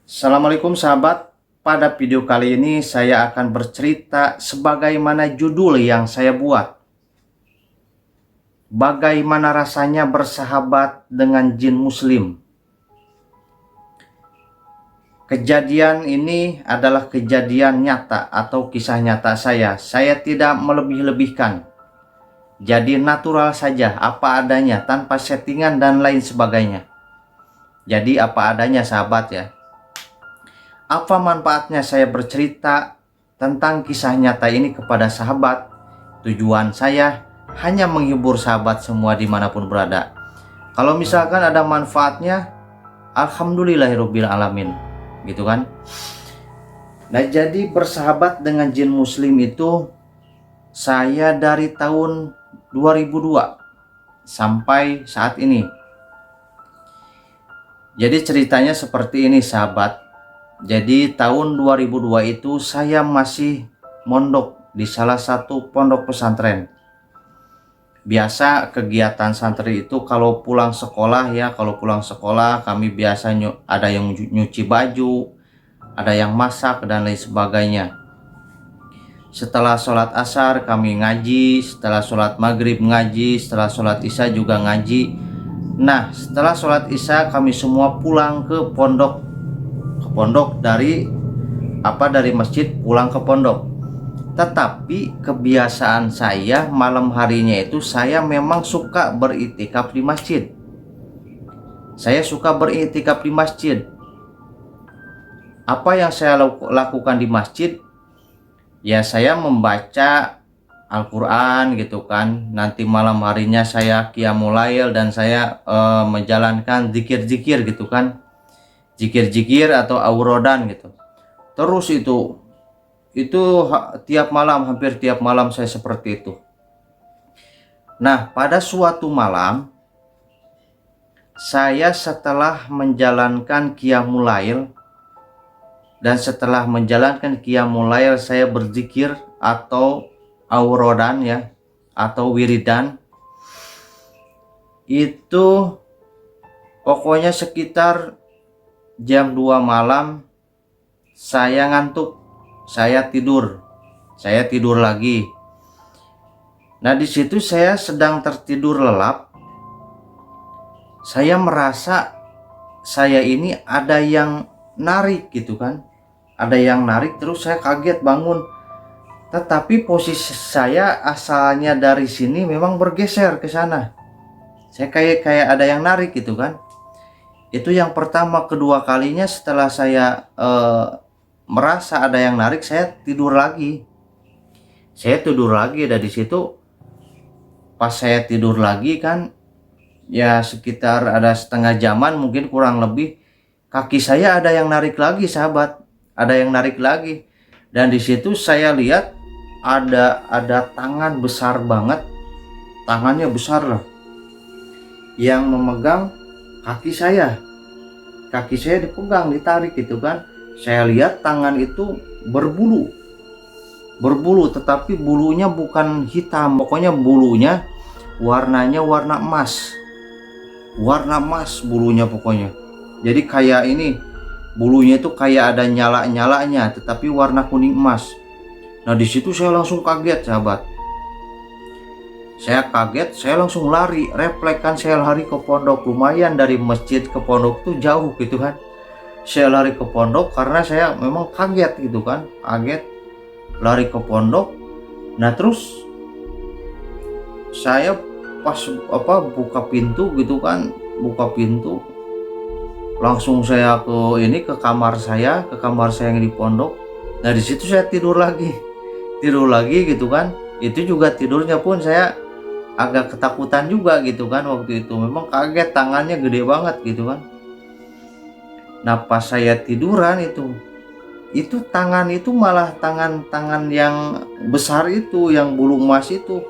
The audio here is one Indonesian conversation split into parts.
Assalamualaikum sahabat. Pada video kali ini saya akan bercerita sebagaimana judul yang saya buat. Bagaimana rasanya bersahabat dengan jin muslim. Kejadian ini adalah kejadian nyata atau kisah nyata saya. Saya tidak melebih-lebihkan. Jadi natural saja, apa adanya, tanpa settingan dan lain sebagainya. Jadi apa adanya sahabat ya. Apa manfaatnya saya bercerita tentang kisah nyata ini kepada sahabat? Tujuan saya hanya menghibur sahabat semua dimanapun berada. Kalau misalkan ada manfaatnya, alhamdulillahirabbil alamin, gitu kan? Nah, jadi bersahabat dengan jin muslim itu saya dari tahun 2002 sampai saat ini. Jadi ceritanya seperti ini sahabat. Jadi tahun 2002 itu saya masih mondok di salah satu pondok pesantren. Biasa kegiatan santri itu kalau pulang sekolah ya, kalau pulang sekolah kami biasa ada yang nyuci baju, ada yang masak dan lain sebagainya. Setelah sholat asar kami ngaji, setelah sholat maghrib ngaji, setelah sholat isya juga ngaji. Nah, setelah sholat isya kami semua pulang ke pondok dari masjid pulang ke pondok. Tetapi kebiasaan saya malam harinya itu saya memang suka beriktikaf di masjid. Saya suka beriktikaf di masjid. Apa yang saya lakukan di masjid? Ya saya membaca Al-Quran gitu kan. Nanti malam harinya saya qiyamul lail dan saya menjalankan zikir-zikir gitu kan. Zikir-zikir atau aurodan gitu. Terus itu tiap malam, hampir tiap malam saya seperti itu. Nah, pada suatu malam saya setelah menjalankan qiyamul lail dan setelah menjalankan qiyamul lail saya berzikir atau aurodan ya, atau wiridan. Itu pokoknya sekitar jam 2 malam saya ngantuk, saya tidur lagi. Nah, di situ saya sedang tertidur lelap. Saya merasa saya ini ada yang narik gitu kan. Ada yang narik, terus saya kaget bangun. Tetapi posisi saya asalnya dari sini memang bergeser ke sana. Saya kayak ada yang narik gitu kan. Itu yang pertama. Kedua kalinya setelah saya merasa ada yang narik, saya tidur lagi. Dari situ pas saya tidur lagi kan, ya sekitar ada setengah jaman mungkin kurang lebih, kaki saya ada yang narik lagi sahabat, ada yang narik lagi. Dan di situ saya lihat ada tangan besar banget, tangannya besar lah, yang memegang kaki saya dipegang, ditarik gitu kan. Saya lihat tangan itu berbulu, tetapi bulunya bukan hitam, pokoknya bulunya warnanya warna emas bulunya pokoknya. Jadi kayak ini, bulunya itu kayak ada nyala-nyalanya, tetapi warna kuning emas. Nah, di situ saya langsung kaget sahabat. Saya langsung lari, refleks kan, saya lari ke pondok. Lumayan dari masjid ke pondok tuh jauh gitu kan. Saya lari ke pondok karena saya memang kaget gitu kan, lari ke pondok. Nah, terus saya pas buka pintu gitu kan, langsung saya ke kamar saya yang di pondok. Nah, di situ saya tidur lagi gitu kan. Itu juga tidurnya pun saya agak ketakutan juga gitu kan waktu itu. Memang kaget, tangannya gede banget gitu kan. Nah, pas saya tiduran itu tangan itu malah tangan yang besar itu, yang bulu emas itu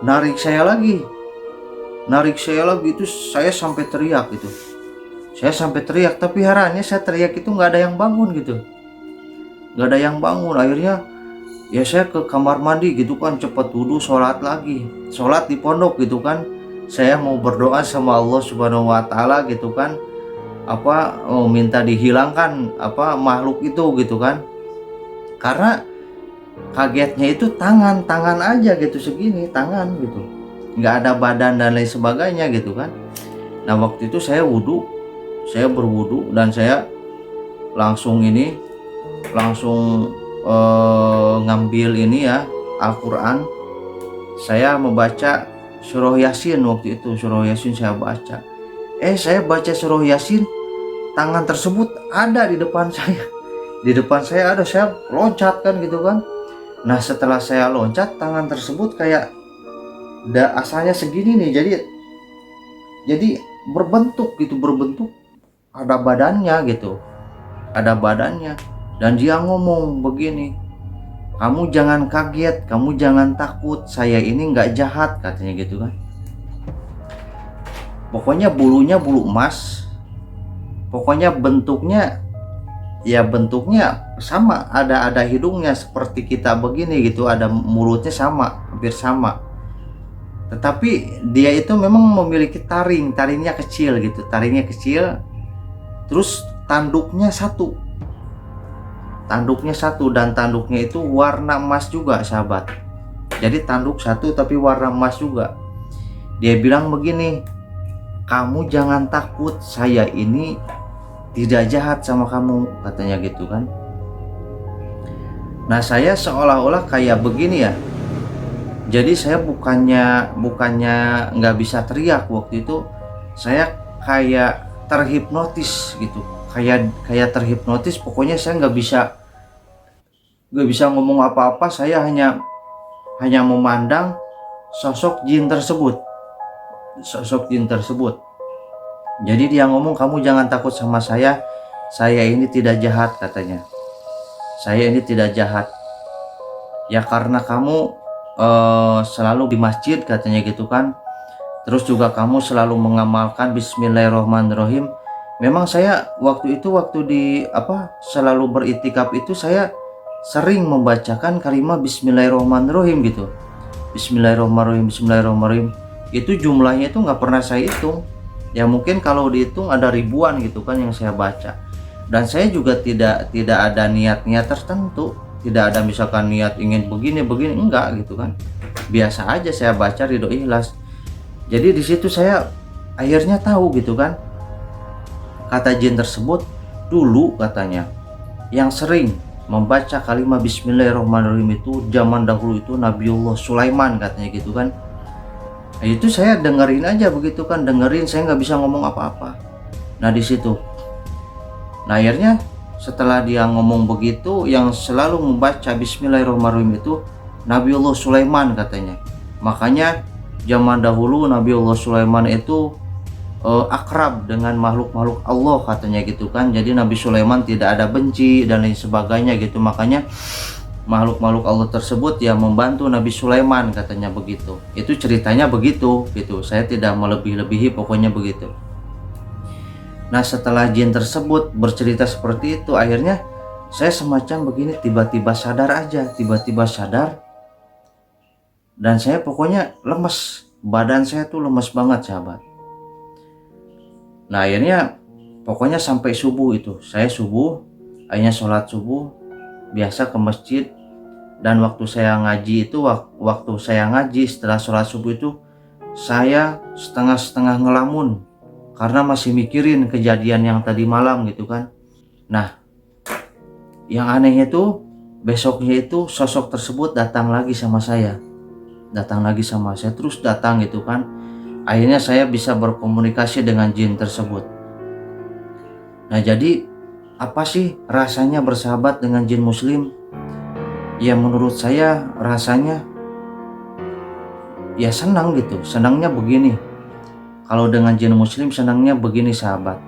narik saya lagi. Itu saya sampai teriak gitu. Tapi herannya saya teriak itu nggak ada yang bangun gitu. Akhirnya ya saya ke kamar mandi gitu kan, cepet wudhu, sholat di pondok gitu kan. Saya mau berdoa sama Allah Subhanahu wa Ta'ala gitu kan. minta dihilangkan makhluk itu gitu kan. Karena kagetnya itu tangan aja gitu, segini tangan gitu, nggak ada badan dan lain sebagainya gitu kan. Nah waktu itu saya berwudu dan saya langsung ngambil ini ya, Al-Quran. Saya membaca surah Yasin waktu itu, surah Yasin saya baca. Saya baca surah Yasin, tangan tersebut ada di depan saya. Di depan saya ada, saya loncat kan gitu kan. Nah setelah saya loncat, tangan tersebut kayak asalnya segini nih, jadi berbentuk ada badannya gitu, ada badannya. Dan dia ngomong begini, kamu jangan kaget, kamu jangan takut, saya ini nggak jahat, katanya gitu kan. Pokoknya bulunya bulu emas, pokoknya bentuknya sama, ada hidungnya seperti kita begini gitu, ada mulutnya sama, hampir sama. Tetapi dia itu memang memiliki taringnya kecil gitu, terus tanduknya satu, dan tanduknya itu warna emas juga, sahabat. Jadi tanduk satu tapi warna emas juga. Dia bilang begini, kamu jangan takut, saya ini tidak jahat sama kamu, katanya gitu kan. Nah saya seolah-olah kayak begini ya, jadi saya bukannya nggak bisa teriak waktu itu, saya kayak terhipnotis gitu, kayak terhipnotis. Pokoknya saya nggak bisa ngomong apa-apa, saya hanya memandang sosok jin tersebut. Jadi dia ngomong, kamu jangan takut sama saya ini tidak jahat, katanya. Saya ini tidak jahat ya, karena kamu selalu di masjid, katanya gitu kan. Terus juga kamu selalu mengamalkan Bismillahirrohmanirrohim. Memang saya waktu selalu beritikaf itu, saya sering membacakan kalimat Bismillahirrohmanirrohim gitu. Bismillahirrohmanirrohim. Itu jumlahnya itu nggak pernah saya hitung. Ya mungkin kalau dihitung ada ribuan gitu kan yang saya baca. Dan saya juga tidak ada niat tertentu, tidak ada misalkan niat ingin begini enggak gitu kan. Biasa aja saya baca ridho ikhlas. Jadi di situ saya akhirnya tahu gitu kan, kata jin tersebut dulu, katanya, yang sering membaca kalimat Bismillahirrahmanirrahim itu zaman dahulu itu Nabiullah Sulaiman, katanya gitu kan. Nah, itu saya dengerin aja begitu kan, saya nggak bisa ngomong apa-apa. Nah di situ, nah akhirnya setelah dia ngomong begitu, yang selalu membaca Bismillahirrahmanirrahim itu Nabiullah Sulaiman, katanya. Makanya zaman dahulu Nabiullah Sulaiman itu akrab dengan makhluk-makhluk Allah, katanya gitu kan. Jadi Nabi Sulaiman tidak ada benci dan lain sebagainya gitu. Makanya makhluk-makhluk Allah tersebut ya membantu Nabi Sulaiman, katanya begitu. Itu ceritanya begitu gitu. Saya tidak melebih-lebihi, pokoknya begitu. Nah setelah jin tersebut bercerita seperti itu, akhirnya saya semacam begini, tiba-tiba sadar dan saya pokoknya lemes, badan saya tuh lemes banget, sahabat. Nah akhirnya pokoknya sampai subuh itu, saya akhirnya sholat subuh, biasa ke masjid. Dan waktu saya ngaji setelah sholat subuh itu, saya setengah ngelamun karena masih mikirin kejadian yang tadi malam gitu kan. Nah yang anehnya itu, besoknya itu sosok tersebut datang lagi sama saya, terus datang gitu kan. Akhirnya saya bisa berkomunikasi dengan jin tersebut. Nah jadi apa sih rasanya bersahabat dengan jin muslim? Ya menurut saya rasanya ya senang gitu. Senangnya begini, kalau dengan jin muslim senangnya begini, sahabat.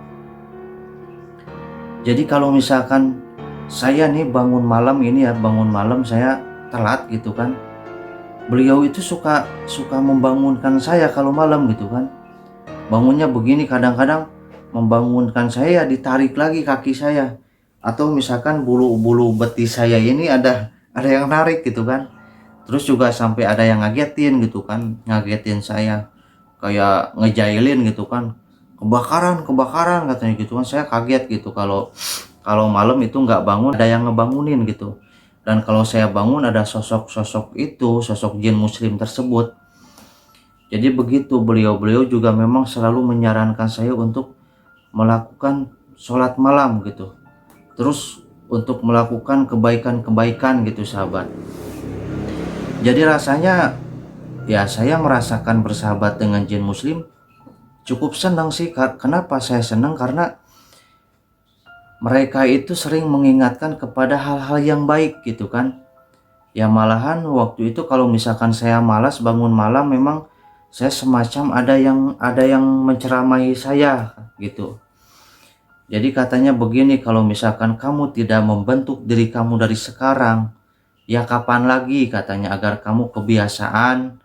Jadi kalau misalkan saya nih bangun malam saya telat gitu kan, beliau itu suka membangunkan saya kalau malam gitu kan. Bangunnya begini, kadang-kadang membangunkan saya, ditarik lagi kaki saya, atau misalkan bulu betis saya ini ada yang narik gitu kan. Terus juga sampai ada yang ngagetin gitu kan, ngagetin saya, kayak ngejailin gitu kan. kebakaran katanya gitu kan. Saya kaget gitu kalau malam itu nggak bangun, ada yang ngebangunin gitu. Dan kalau saya bangun ada sosok itu, sosok jin muslim tersebut. Jadi begitu, beliau juga memang selalu menyarankan saya untuk melakukan sholat malam gitu. Terus untuk melakukan kebaikan-kebaikan gitu sahabat. Jadi rasanya ya saya merasakan bersahabat dengan jin muslim cukup senang sih. Kenapa saya senang? Karena mereka itu sering mengingatkan kepada hal-hal yang baik gitu kan. Ya malahan waktu itu kalau misalkan saya malas bangun malam, memang saya semacam ada yang menceramahi saya gitu. Jadi katanya begini, kalau misalkan kamu tidak membentuk diri kamu dari sekarang, ya kapan lagi katanya, agar kamu kebiasaan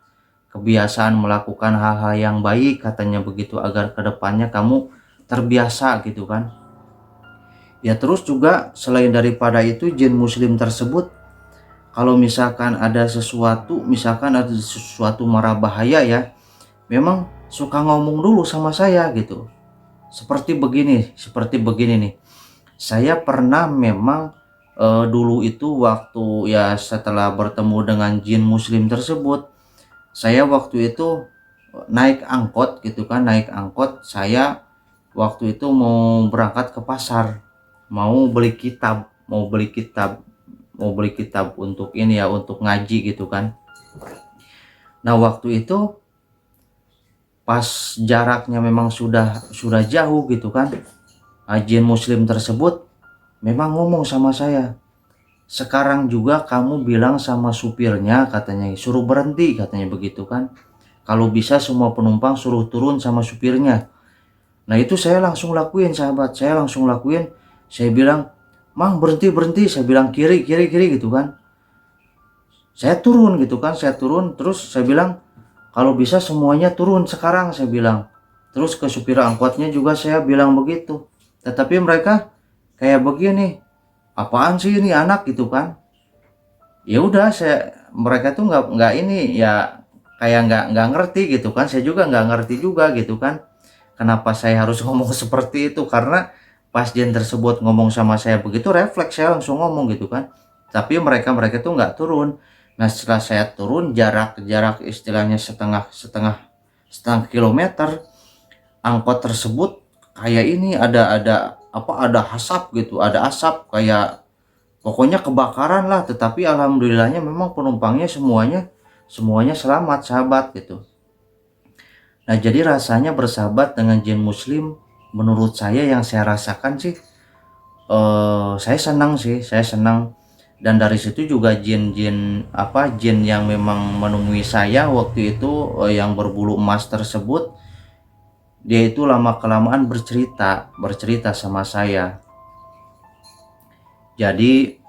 melakukan hal-hal yang baik katanya begitu, agar kedepannya kamu terbiasa gitu kan. Ya terus juga selain daripada itu, jin muslim tersebut kalau misalkan ada sesuatu, mara bahaya ya, memang suka ngomong dulu sama saya gitu. Seperti begini nih. Saya pernah memang dulu itu waktu ya setelah bertemu dengan jin muslim tersebut, saya waktu itu naik angkot gitu kan, saya waktu itu mau berangkat ke pasar, mau beli kitab untuk ini ya, untuk ngaji gitu kan. Nah waktu itu pas jaraknya memang sudah jauh gitu kan, jin muslim tersebut memang ngomong sama saya, sekarang juga kamu bilang sama supirnya katanya, suruh berhenti katanya begitu kan. Kalau bisa semua penumpang suruh turun sama supirnya. Nah itu saya langsung lakuin sahabat, saya bilang, Mang berhenti, saya bilang kiri gitu kan. Saya turun gitu kan, terus saya bilang kalau bisa semuanya turun sekarang, saya bilang. Terus ke supir angkotnya juga saya bilang begitu. Tetapi mereka kayak begini, apaan sih ini anak gitu kan. Ya udah, mereka tuh nggak ini ya, kayak nggak ngerti gitu kan. Saya juga nggak ngerti juga gitu kan, kenapa saya harus ngomong seperti itu. Karena pas jin tersebut ngomong sama saya begitu, refleks saya langsung ngomong gitu kan. Tapi mereka tuh nggak turun. Nah setelah saya turun, jarak istilahnya setengah kilometer, angkot tersebut kayak ini ada asap gitu, ada asap kayak pokoknya kebakaran lah. Tetapi alhamdulillahnya memang penumpangnya semuanya selamat sahabat gitu. Nah jadi rasanya bersahabat dengan jin muslim, menurut saya yang saya rasakan sih, saya senang. Dan dari situ juga jin yang memang menemui saya waktu itu, yang berbulu emas tersebut, dia itu lama kelamaan bercerita sama saya. Jadi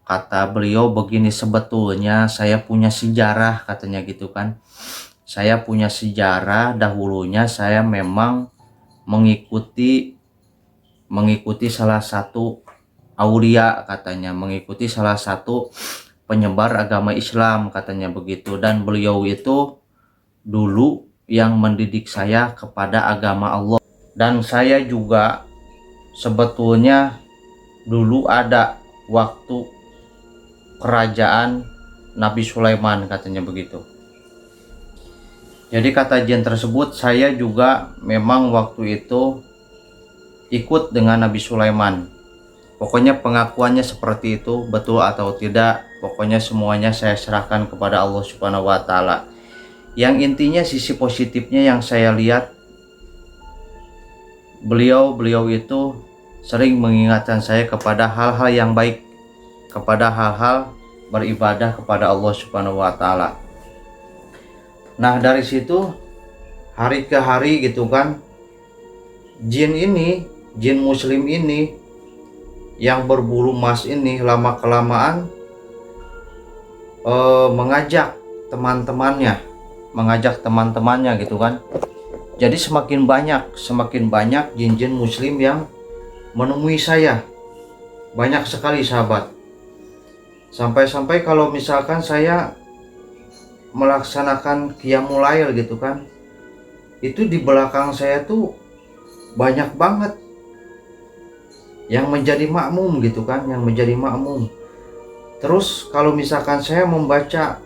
kata beliau begini, sebetulnya saya punya sejarah katanya gitu kan. Saya punya sejarah, dahulunya saya memang mengikuti salah satu aulia katanya, mengikuti salah satu penyebar agama Islam katanya begitu. Dan beliau itu dulu yang mendidik saya kepada agama Allah. Dan saya juga sebetulnya dulu ada waktu kerajaan Nabi Sulaiman katanya begitu. Jadi kata jin tersebut, saya juga memang waktu itu ikut dengan Nabi Sulaiman. Pokoknya pengakuannya seperti itu, betul atau tidak, pokoknya semuanya saya serahkan kepada Allah Subhanahu wa taala. Yang intinya sisi positifnya yang saya lihat, beliau itu sering mengingatkan saya kepada hal-hal yang baik, kepada hal-hal beribadah kepada Allah Subhanahu wa taala. Nah, dari situ hari ke hari gitu kan, jin muslim ini yang berbulu emas ini lama kelamaan mengajak teman-temannya gitu kan. Jadi semakin banyak jin-jin muslim yang menemui saya, banyak sekali sahabat. Sampai kalau misalkan saya melaksanakan qiyamul lail gitu kan, itu di belakang saya tuh banyak banget yang menjadi makmum gitu kan, yang menjadi makmum. Terus kalau misalkan saya membaca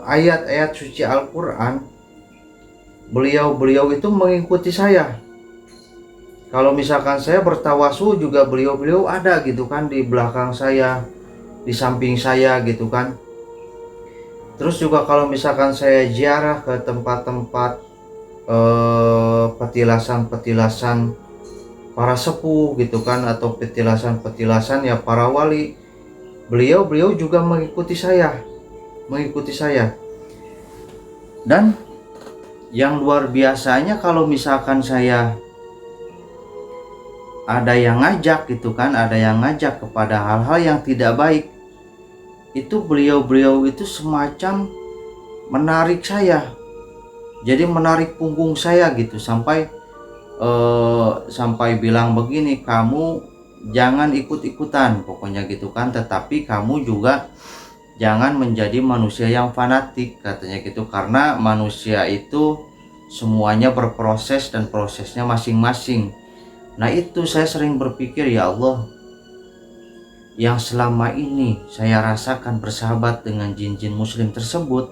ayat-ayat suci Al-Quran, beliau-beliau itu mengikuti saya. Kalau misalkan saya bertawasul juga beliau-beliau ada gitu kan di belakang saya, di samping saya gitu kan. Terus juga kalau misalkan saya ziarah ke tempat-tempat petilasan-petilasan para sepuh gitu kan, atau petilasan-petilasan ya para wali, beliau juga mengikuti saya. Dan yang luar biasanya, kalau misalkan saya ada yang ngajak gitu kan, ada yang ngajak kepada hal-hal yang tidak baik, itu beliau itu semacam menarik saya, jadi menarik punggung saya gitu, sampai bilang begini, kamu jangan ikut-ikutan pokoknya gitu kan, tetapi kamu juga jangan menjadi manusia yang fanatik katanya gitu, karena manusia itu semuanya berproses dan prosesnya masing-masing. Nah itu saya sering berpikir, ya Allah, yang selama ini saya rasakan bersahabat dengan jin-jin muslim tersebut,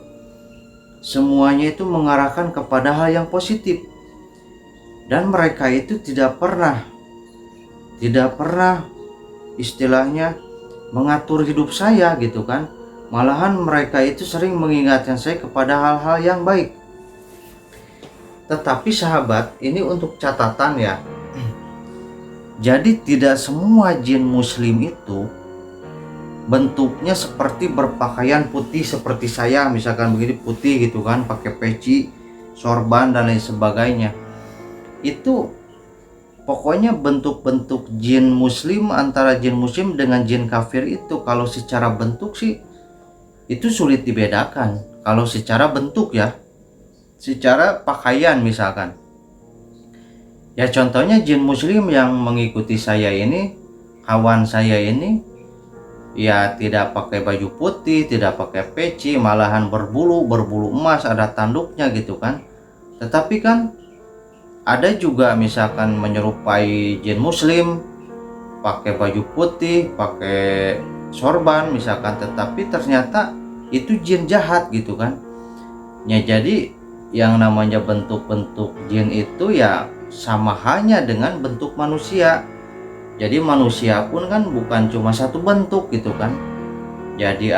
semuanya itu mengarahkan kepada hal yang positif, dan mereka itu tidak pernah istilahnya mengatur hidup saya gitu kan. Malahan mereka itu sering mengingatkan saya kepada hal-hal yang baik. Tetapi sahabat, ini untuk catatan ya, jadi tidak semua jin muslim itu bentuknya seperti berpakaian putih seperti saya, misalkan begini putih gitu kan, pakai peci, sorban dan lain sebagainya. Itu pokoknya bentuk-bentuk jin muslim, antara jin muslim dengan jin kafir itu kalau secara bentuk sih itu sulit dibedakan. Kalau secara bentuk ya, secara pakaian misalkan, ya contohnya jin muslim yang mengikuti saya ini, kawan saya ini, ya tidak pakai baju putih, tidak pakai peci, malahan berbulu emas, ada tanduknya gitu kan. Tetapi kan ada juga misalkan menyerupai jin muslim, pakai baju putih, pakai sorban misalkan, tetapi ternyata itu jin jahat gitu kan. Ya jadi yang namanya bentuk-bentuk jin itu ya sama halnya dengan bentuk manusia. Jadi manusia pun kan bukan cuma satu bentuk gitu kan. Jadi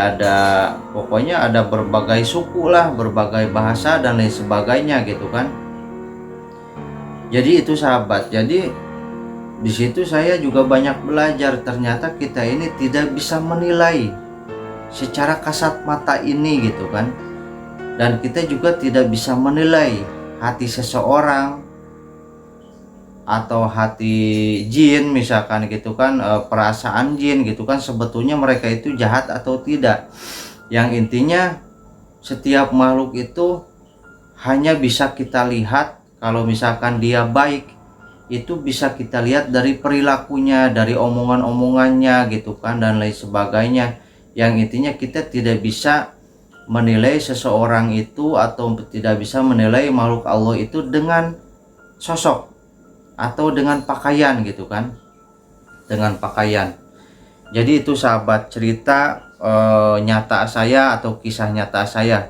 pokoknya ada berbagai suku lah, berbagai bahasa dan lain sebagainya gitu kan. Jadi itu sahabat, jadi di situ saya juga banyak belajar, ternyata kita ini tidak bisa menilai secara kasat mata ini gitu kan. Dan kita juga tidak bisa menilai hati seseorang atau hati jin misalkan gitu kan, perasaan jin gitu kan, sebetulnya mereka itu jahat atau tidak. Yang intinya setiap makhluk itu hanya bisa kita lihat, kalau misalkan dia baik itu bisa kita lihat dari perilakunya, dari omongan-omongannya gitu kan, dan lain sebagainya. Yang intinya kita tidak bisa menilai seseorang itu, atau tidak bisa menilai makhluk Allah itu dengan sosok atau dengan pakaian gitu kan, dengan pakaian. Jadi itu sahabat, cerita nyata saya atau kisah nyata saya.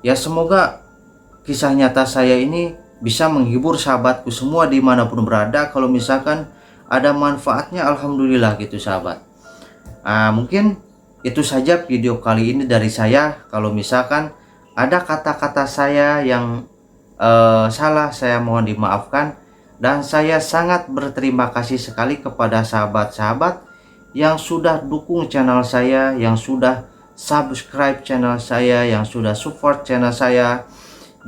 Ya semoga kisah nyata saya ini bisa menghibur sahabatku semua dimanapun berada. Kalau misalkan ada manfaatnya, alhamdulillah gitu sahabat. Mungkin itu saja video kali ini dari saya. Kalau misalkan ada kata-kata saya yang salah, saya mohon dimaafkan. Dan saya sangat berterima kasih sekali kepada sahabat-sahabat yang sudah dukung channel saya, yang sudah subscribe channel saya, yang sudah support channel saya.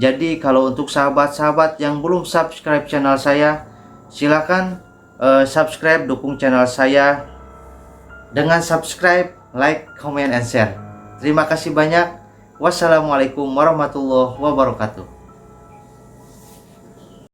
Jadi kalau untuk sahabat-sahabat yang belum subscribe channel saya, silakan subscribe, dukung channel saya dengan subscribe, like, comment, and share. Terima kasih banyak. Wassalamualaikum warahmatullahi wabarakatuh.